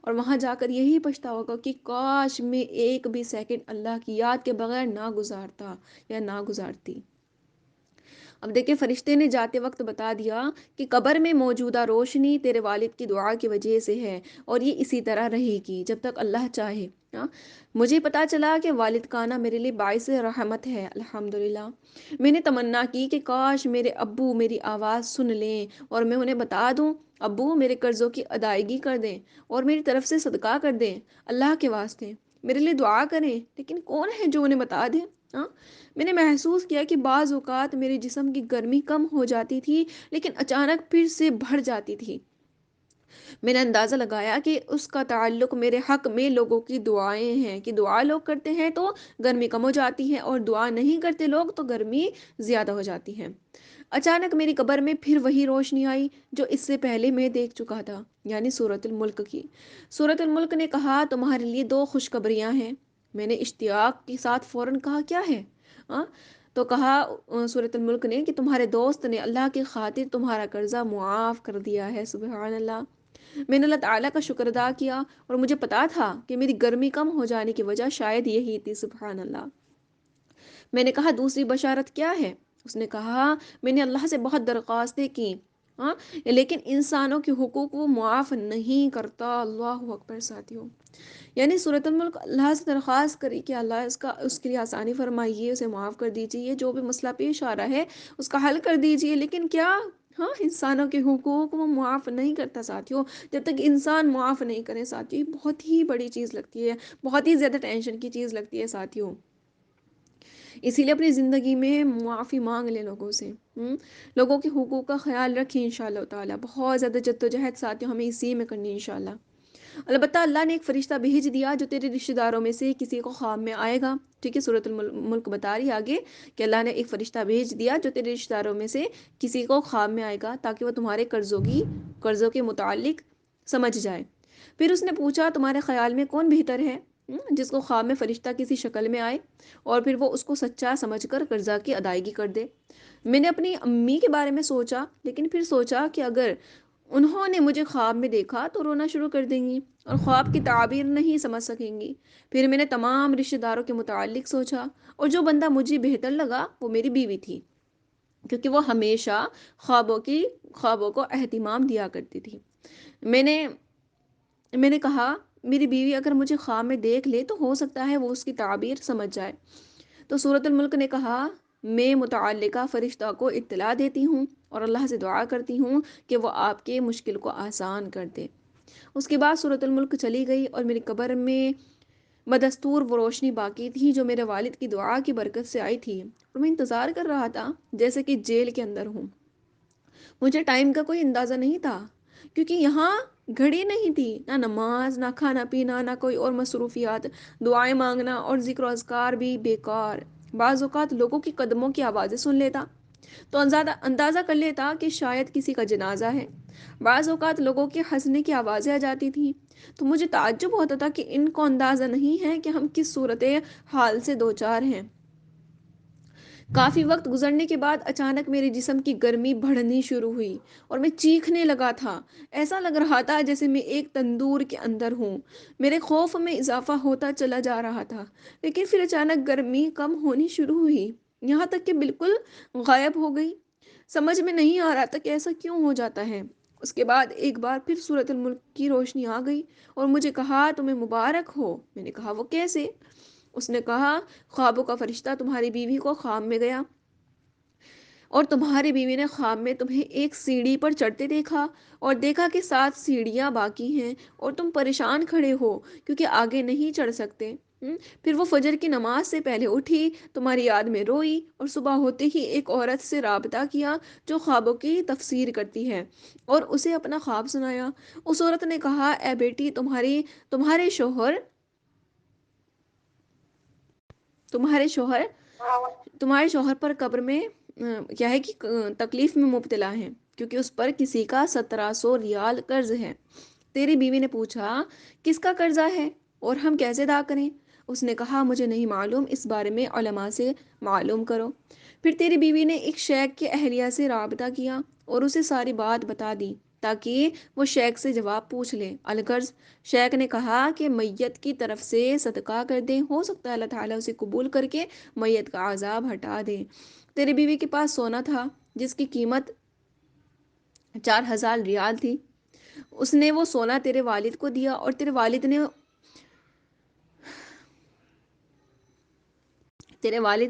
اور وہاں جا کر یہی پچھتاوا ہوگا کہ کاش میں ایک بھی سیکنڈ اللہ کی یاد کے بغیر نہ گزارتا یا نہ گزارتی۔ اب دیکھیں فرشتے نے جاتے وقت بتا دیا کہ قبر میں موجودہ روشنی تیرے والد کی دعا کی وجہ سے ہے، اور یہ اسی طرح رہے گی جب تک اللہ چاہے۔ ہاں، مجھے پتا چلا کہ والد کا آنا میرے لیے باعث رحمت ہے، الحمدللہ۔ میں نے تمنا کی کہ کاش میرے ابو میری آواز سن لیں اور میں انہیں بتا دوں، ابو میرے قرضوں کی ادائیگی کر دیں اور میری طرف سے صدقہ کر دیں، اللہ کے واسطے میرے لیے دعا کریں، لیکن کون ہے جو انہیں بتا دے؟ ہاں، میں نے محسوس کیا کہ بعض اوقات میرے جسم کی گرمی کم ہو جاتی تھی لیکن اچانک پھر سے بڑھ جاتی تھی۔ میں نے اندازہ لگایا کہ اس کا تعلق میرے حق میں لوگوں کی دعائیں ہیں، کہ دعا لوگ کرتے ہیں تو گرمی کم ہو جاتی ہے، اور دعا نہیں کرتے لوگ تو گرمی زیادہ ہو جاتی ہے۔ اچانک میری قبر میں پھر وہی روشنی آئی جو اس سے پہلے میں دیکھ چکا تھا، یعنی سورۃ الملک کی۔ سورۃ الملک نے کہا تمہارے لیے دو خوشخبریاں ہیں۔ میں نے اشتیاق کے ساتھ فوراً کہا کیا ہے؟ ہاں، تو کہا سورۃ الملک نے کہ تمہارے دوست نے اللہ کی خاطر تمہارا قرضہ معاف کر دیا ہے۔ سبحان اللہ۔ میں نے اللہ تعالیٰ کا شکر ادا کیا، اور مجھے پتا تھا کہ میری گرمی کم ہو جانے کی وجہ شاید یہی تھی۔ سبحان اللہ۔ میں نے کہا دوسری بشارت کیا ہے؟ اس نے کہا میں نے اللہ سے بہت درخواستیں کی، ہاں، لیکن انسانوں کے حقوق وہ معاف نہیں کرتا۔ اللہ اکبر ساتھیوں، یعنی سورۃ الملک اللہ سے درخواست کری کہ اللہ اس کے لیے آسانی فرمائیے، اسے معاف کر دیجیے، جو بھی مسئلہ پیش آ رہا ہے اس کا حل کر دیجیے، لیکن کیا؟ ہاں، انسانوں کے حقوق وہ معاف نہیں کرتا ساتھیوں۔ جب تک انسان معاف نہیں کرے ساتھیوں، یہ بہت ہی بڑی چیز لگتی ہے، بہت ہی زیادہ ٹینشن کی چیز لگتی ہے ساتھیوں۔ اسی لیے اپنی زندگی میں معافی مانگ لیں لوگوں سے، لوگوں کے حقوق کا خیال رکھیں انشاءاللہ تعالیٰ۔ بہت زیادہ جدوجہد ساتھیوں ہمیں اسی میں کرنی ہے انشاءاللہ۔ البتہ اللہ نے ایک فرشتہ بھیج دیا جو تیرے رشتہ داروں میں سے کسی کو خواب میں آئے گا، ٹھیک ہے؟ سورۃ الملک بتا رہی ہے آگے کہ اللہ نے ایک فرشتہ بھیج دیا جو تیرے رشتہ داروں میں سے کسی کو خواب میں آئے گا تاکہ وہ تمہارے قرضوں کے متعلق سمجھ جائے۔ پھر اس نے پوچھا تمہارے خیال میں کون بہتر ہے، جس کو خواب میں فرشتہ کسی شکل میں آئے اور پھر وہ اس کو سچا سمجھ کر قرضہ کی ادائیگی کر دے؟ میں نے اپنی امی کے بارے میں سوچا، لیکن پھر سوچا کہ اگر انہوں نے مجھے خواب میں دیکھا تو رونا شروع کر دیں گی اور خواب کی تعبیر نہیں سمجھ سکیں گی۔ پھر میں نے تمام رشتہ داروں کے متعلق سوچا، اور جو بندہ مجھے بہتر لگا وہ میری بیوی تھی، کیونکہ وہ ہمیشہ خوابوں کو اہتمام دیا کرتی تھی۔ میں نے کہا میری بیوی اگر مجھے خواب میں دیکھ لے تو ہو سکتا ہے وہ اس کی تعبیر سمجھ جائے۔ تو سورۃ الملک نے کہا میں متعلقہ فرشتہ کو اطلاع دیتی ہوں اور اللہ سے دعا کرتی ہوں کہ وہ آپ کے مشکل کو آسان کر دے۔ اس کے بعد سورۃ الملک چلی گئی اور میری قبر میں بدستور وہ روشنی باقی تھی جو میرے والد کی دعا کی برکت سے آئی تھی، اور میں انتظار کر رہا تھا جیسے کہ جیل کے اندر ہوں۔ مجھے ٹائم کا کوئی اندازہ نہیں تھا کیونکہ یہاں گھڑی نہیں تھی، نہ نماز، نہ کھانا پینا، نہ کوئی اور مصروفیات، دعائیں مانگنا اور ذکر و اذکار بھی بیکار۔ بعض اوقات لوگوں کی قدموں کی آوازیں سن لیتا تو اندازہ کر لیتا کہ شاید کسی کا جنازہ ہے۔ بعض اوقات لوگوں کے ہنسنے کی آوازیں آ جاتی تھیں تو مجھے تعجب ہوتا تھا کہ ان کو اندازہ نہیں ہے کہ ہم کس صورت حال سے دوچار ہیں۔ کافی وقت گزرنے کے بعد اچانک میرے جسم کی گرمی بڑھنی شروع ہوئی اور میں چیخنے لگا تھا۔ ایسا لگ رہا تھا جیسے میں ایک تندور کے اندر ہوں۔ میرے خوف میں اضافہ ہوتا چلا جا رہا تھا، لیکن پھر اچانک گرمی کم ہونی شروع ہوئی، یہاں تک کہ بالکل غائب ہو گئی۔ سمجھ میں نہیں آ رہا تھا کہ ایسا کیوں ہو جاتا ہے۔ اس کے بعد ایک بار پھر سورۃ الملک کی روشنی آ گئی اور مجھے کہا تمہیں مبارک ہو۔ میں نے کہا وہ کیسے؟ اس نے کہا خوابوں کا فرشتہ تمہاری بیوی کو خواب میں گیا اور تمہاری بیوی نے خواب میں تمہیں ایک سیڑھی پر چڑھتے دیکھا اور دیکھا کہ 7 سیڑھیاں باقی ہیں اور تم پریشان کھڑے ہو کیونکہ آگے نہیں چڑھ سکتے۔ پھر وہ فجر کی نماز سے پہلے اٹھی، تمہاری یاد میں روئی اور صبح ہوتے ہی ایک عورت سے رابطہ کیا جو خوابوں کی تفسیر کرتی ہے اور اسے اپنا خواب سنایا۔ اس عورت نے کہا اے بیٹی تمہارے شوہر تمہارے شوہر تمہارے شوہر پر قبر میں کیا ہے کہ تکلیف میں مبتلا ہیں کیونکہ اس پر کسی کا 1700 ریال قرض ہے۔ تیری بیوی نے پوچھا کس کا قرضہ ہے اور ہم کیسے ادا کریں؟ اس نے کہا مجھے نہیں معلوم، اس بارے میں علماء سے معلوم کرو۔ پھر تیری بیوی نے ایک شیخ کی اہلیہ سے رابطہ کیا اور اسے ساری بات بتا دی تاکہ وہ شیخ سے جواب پوچھ لے۔ الغرض شیخ نے کہا کہ میت کی طرف سے صدقہ کر دیں، ہو سکتا ہے اللہ تعالیٰ اسے قبول کر کے میت کا عذاب ہٹا دے۔ تیری بیوی کے پاس سونا تھا جس کی قیمت 4,000 ریال تھی، اس نے وہ سونا تیرے والد کو دیا اور تیرے والد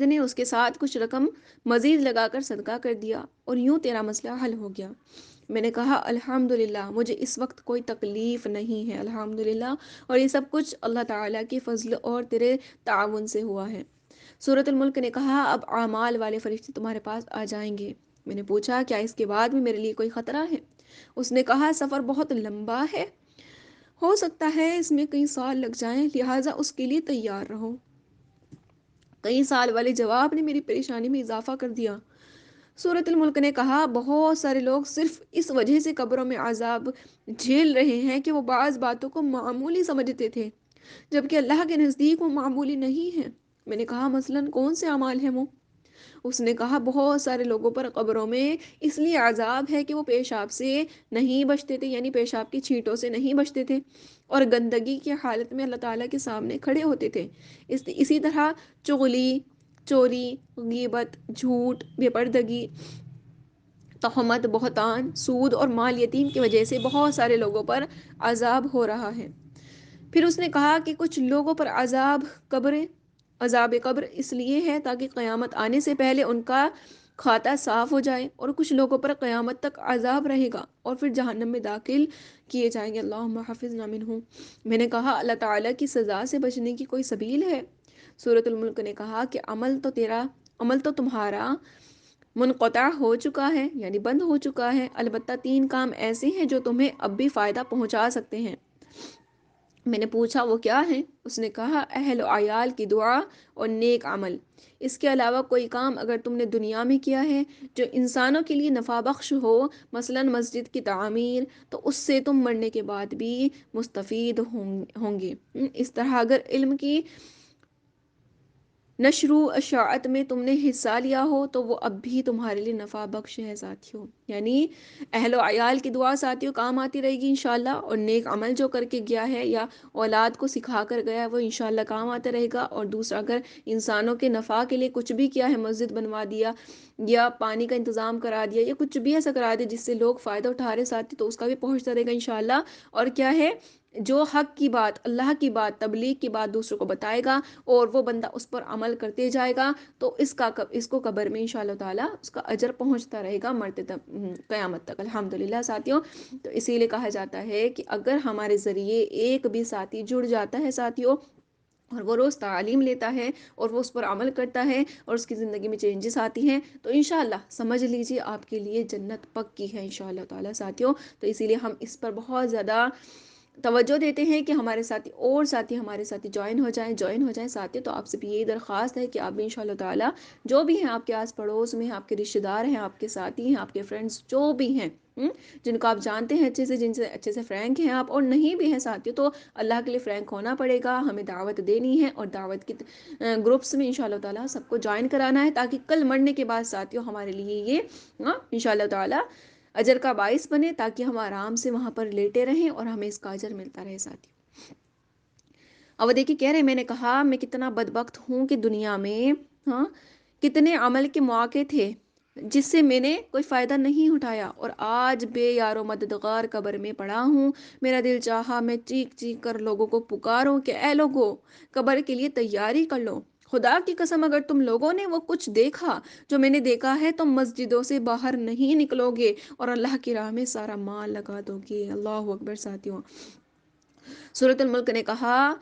نے اس کے ساتھ کچھ رقم مزید لگا کر صدقہ کر دیا اور یوں تیرا مسئلہ حل ہو گیا۔ میں نے کہا الحمدللہ، مجھے اس وقت کوئی تکلیف نہیں ہے الحمدللہ، اور یہ سب کچھ اللہ تعالیٰ کی فضل اور تیرے تعاون سے ہوا ہے۔ سورۃ الملک نے کہا اب اعمال والے فرشتے تمہارے پاس آ جائیں گے۔ میں نے پوچھا کیا اس کے بعد بھی میرے لیے کوئی خطرہ ہے؟ اس نے کہا سفر بہت لمبا ہے، ہو سکتا ہے اس میں کئی سال لگ جائیں، لہٰذا اس کے لیے تیار رہو۔ کئی سال والے جواب نے میری پریشانی میں اضافہ کر دیا۔ سورۃ الملک نے کہا بہت سارے لوگ صرف اس وجہ سے قبروں میں عذاب جھیل رہے ہیں کہ وہ بعض باتوں کو معمولی سمجھتے تھے جبکہ اللہ کے نزدیک وہ معمولی نہیں ہے۔ میں نے کہا مثلاً کون سے اعمال ہیں وہ؟ اس نے کہا بہت سارے لوگوں پر قبروں میں اس لیے عذاب ہے کہ وہ پیشاب سے نہیں بچتے تھے، یعنی پیشاب کی چھینٹوں سے نہیں بچتے تھے اور گندگی کی حالت میں اللہ تعالیٰ کے سامنے کھڑے ہوتے تھے۔ اسی طرح چغلی، چوری، غیبت، جھوٹ، بے پردگی، تہمت، بہتان، سود اور مال یتیم کی وجہ سے بہت سارے لوگوں پر عذاب ہو رہا ہے۔ پھر اس نے کہا کہ کچھ لوگوں پر عذاب قبر اس لیے ہے تاکہ قیامت آنے سے پہلے ان کا کھاتہ صاف ہو جائے، اور کچھ لوگوں پر قیامت تک عذاب رہے گا اور پھر جہنم میں داخل کیے جائیں گے، اللہم حفظنا منہم۔ میں نے کہا اللہ تعالیٰ کی سزا سے بچنے کی کوئی سبیل ہے؟ سورۃ الملک نے کہا کہ عمل تو تمہارا منقطع ہو چکا ہے، یعنی بند ہو چکا ہے، البتہ 3 کام ایسے ہیں جو تمہیں اب بھی فائدہ پہنچا سکتے ہیں۔ میں نے پوچھا وہ کیا ہیں؟ اس نے کہا اہل و عیال کی دعا اور نیک عمل۔ اس کے علاوہ کوئی کام اگر تم نے دنیا میں کیا ہے جو انسانوں کے لیے نفع بخش ہو، مثلا مسجد کی تعمیر، تو اس سے تم مرنے کے بعد بھی مستفید ہوں گے۔ اس طرح اگر علم کی نشر و اشاعت میں تم نے حصہ لیا ہو تو وہ اب بھی تمہارے لیے نفع بخش ہے ساتھیوں، یعنی اہل و عیال کی دعا ساتھیوں کام آتی رہے گی انشاءاللہ، اور نیک عمل جو کر کے گیا ہے یا اولاد کو سکھا کر گیا ہے وہ انشاءاللہ کام آتا رہے گا، اور دوسرا اگر انسانوں کے نفع کے لیے کچھ بھی کیا ہے، مسجد بنوا دیا یا پانی کا انتظام کرا دیا یا کچھ بھی ایسا کرا دیا جس سے لوگ فائدہ اٹھا رہے ساتھی، تو اس کا بھی پہنچتا رہے گا انشاءاللہ۔ اور کیا ہے، جو حق کی بات، اللہ کی بات، تبلیغ کی بات دوسروں کو بتائے گا اور وہ بندہ اس پر عمل کرتے جائے گا تو اس کو قبر میں انشاءاللہ تعالیٰ اس کا اجر پہنچتا رہے گا مرتے قیامت تک، الحمدللہ ساتھیوں۔ تو اسی لیے کہا جاتا ہے کہ اگر ہمارے ذریعے ایک بھی ساتھی جڑ جاتا ہے ساتھیوں اور وہ روز تعلیم لیتا ہے اور وہ اس پر عمل کرتا ہے اور اس کی زندگی میں چینجز آتی ہیں، تو انشاءاللہ سمجھ لیجیے آپ کے لیے جنت پکی ہے انشاءاللہ تعالیٰ ساتھیوں۔ تو اسی لیے ہم اس پر بہت زیادہ توجہ دیتے ہیں کہ ہمارے ساتھی ہمارے ساتھی جوائن ہو جائیں ساتھی۔ تو آپ سے بھی یہی درخواست ہے کہ آپ بھی انشاءاللہ تعالیٰ جو بھی ہیں آپ کے آس پڑوس میں، آپ کے رشتہ دار ہیں، آپ کے ساتھی ہیں، آپ کے فرینڈز جو بھی ہیں، جن کو آپ جانتے ہیں اچھے سے، جن سے اچھے سے فرینک ہیں آپ، اور نہیں بھی ہیں ساتھیوں تو اللہ کے لیے فرینک ہونا پڑے گا، ہمیں دعوت دینی ہے اور دعوت کی گروپس میں انشاءاللہ تعالیٰ سب کو جوائن کرانا ہے تاکہ کل مرنے کے بعد ساتھیوں ہمارے لیے یہ انشاءاللہ تعالیٰ اجر کا باعث بنے، تاکہ ہم آرام سے وہاں پر لیٹے رہیں اور ہمیں اس کا اجر ملتا رہے ساتھی۔ اب دیکھیے کہہ رہے میں نے کہا میں کتنا بدبخت ہوں کہ دنیا میں کتنے عمل کے مواقع تھے جس سے میں نے کوئی فائدہ نہیں اٹھایا، اور آج بے یار و مددگار قبر میں پڑا ہوں۔ میرا دل چاہا میں چیخ چیخ کر لوگوں کو پکاروں کہ اے لوگو قبر کے لیے تیاری کر لو، خدا کی قسم اگر تم لوگوں نے وہ کچھ دیکھا جو میں نے دیکھا ہے تم مسجدوں سے باہر نہیں نکلو گے اور اللہ کی راہ میں سارا مال لگا دو گے۔ اللہ اکبر ساتھیوں۔ سورۃ الملک نے کہا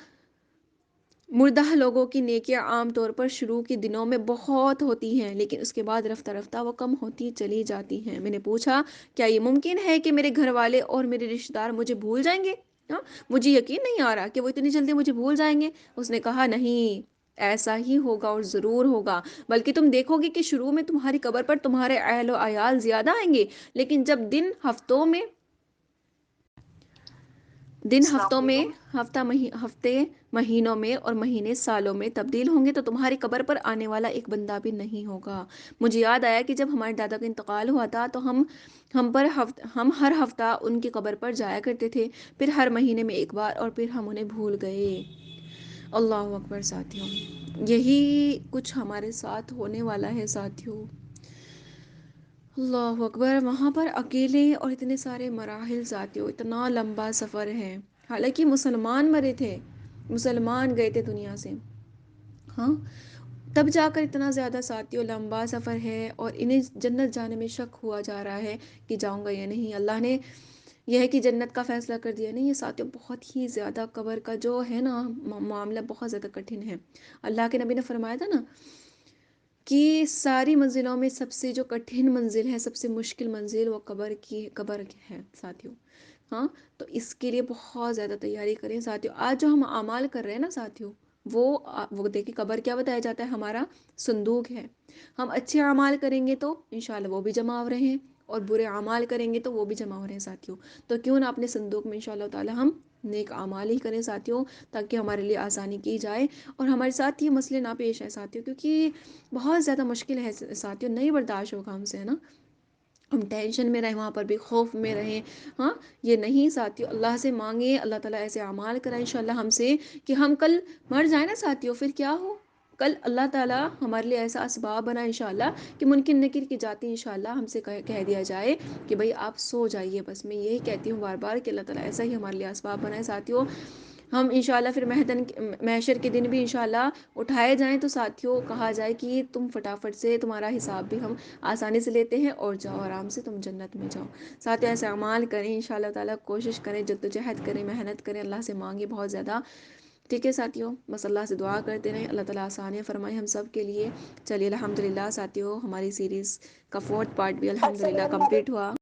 مردہ لوگوں کی نیکیاں عام طور پر شروع کے دنوں میں بہت ہوتی ہیں لیکن اس کے بعد رفتہ رفتہ وہ کم ہوتی چلی جاتی ہیں۔ میں نے پوچھا کیا یہ ممکن ہے کہ میرے گھر والے اور میرے رشتہ دار مجھے بھول جائیں گے؟ مجھے یقین نہیں آ رہا کہ وہ اتنی جلدی مجھے بھول جائیں گے۔ اس نے کہا نہیں، ایسا ہی ہوگا اور ضرور ہوگا، بلکہ تم دیکھو گے کہ شروع میں تمہاری قبر پر تمہارے اہل و عیال زیادہ آئیں گے، لیکن جب دن ہفتوں میں دن السلام ہفتوں میں، علیکم۔ ہفتے مہینوں میں، اور مہینے سالوں میں تبدیل ہوں گے، تو تمہاری قبر پر آنے والا ایک بندہ بھی نہیں ہوگا۔ مجھے یاد آیا کہ جب ہمارے دادا کا انتقال ہوا تھا تو ہم ہر ہفتہ ان کی قبر پر جایا کرتے تھے، پھر ہر مہینے میں ایک بار، اور پھر ہم انہیں بھول گئے۔ اللہ اکبر ساتھیوں، یہی کچھ ہمارے ساتھ ہونے والا ہے ساتھیوں۔ اللہ اکبر، وہاں پر اکیلے اور اتنے سارے مراحل ساتھیوں، اتنا لمبا سفر ہے۔ حالانکہ مسلمان مرے تھے، مسلمان گئے تھے دنیا سے، ہاں، تب جا کر اتنا زیادہ ساتھیوں لمبا سفر ہے، اور انہیں جنت جانے میں شک ہوا جا رہا ہے کہ جاؤں گا یا نہیں۔ اللہ نے یہ ہے کہ جنت کا فیصلہ کر دیا نہیں، یہ ساتھیوں بہت ہی زیادہ قبر کا جو ہے نا معاملہ بہت زیادہ کٹھن ہے۔ اللہ کے نبی نے فرمایا تھا نا کہ ساری منزلوں میں سب سے جو کٹھن منزل ہے، سب سے مشکل منزل، وہ قبر ہے ساتھیوں، ہاں۔ تو اس کے لیے بہت زیادہ تیاری کریں ساتھیوں۔ آج جو ہم اعمال کر رہے ہیں نا ساتھیوں، وہ دیکھیں قبر کیا بتایا جاتا ہے، ہمارا صندوق ہے۔ ہم اچھے اعمال کریں گے تو انشاءاللہ وہ بھی جمع ہو رہے ہیں، اور برے اعمال کریں گے تو وہ بھی جمع ہو رہے ہیں ساتھیوں۔ تو کیوں نہ اپنے صندوق میں انشاءاللہ تعالی ہم نیک اعمال ہی کریں ساتھیوں، تاکہ ہمارے لیے آسانی کی جائے، اور ہمارے ساتھ یہ مسئلے نہ پیش آئے ساتھیوں، کیونکہ بہت زیادہ مشکل ہے ساتھیوں، نہیں برداشت ہوگا ہم سے، ہے نا۔ ہم ٹینشن میں رہیں، وہاں پر بھی خوف میں رہیں، ہاں، یہ نہیں ساتھیوں۔ اللہ سے مانگیں، اللہ تعالیٰ ایسے اعمال کرائے انشاءاللہ ہم سے کہ ہم کل مر جائیں نا ساتھیوں، پھر کیا ہو، کل اللہ تعالیٰ ہمارے لیے ایسا اسباب بنا انشاءاللہ کہ ممکن نکر کی جاتی انشاءاللہ ہم سے کہہ دیا جائے کہ بھئی آپ سو جائیے۔ بس میں یہی کہتی ہوں بار بار کہ اللہ تعالیٰ ایسا ہی ہمارے لیے اسباب بنائے ساتھیوں، ہم انشاءاللہ پھر محشر کے دن بھی انشاءاللہ اٹھائے جائیں تو ساتھیوں کہا جائے کہ تم فٹافٹ سے، تمہارا حساب بھی ہم آسانی سے لیتے ہیں، اور جاؤ آرام سے تم جنت میں جاؤ۔ ساتھیوں ایسے اعمال کریں انشاءاللہ تعالیٰ، کوشش کریں، جدوجہد کریں، محنت کریں، اللہ سے مانگیں بہت زیادہ، ٹھیک ہے ساتھیوں۔ بس اللہ سے دعا کرتے رہیں، اللہ تعالیٰ آسانیاں فرمائے ہم سب کے لیے۔ چلیے الحمدللہ ساتھیوں، ہماری سیریز کا 4تھ پارٹ بھی اچھا الحمدللہ میرا کمپلیٹ ہوا۔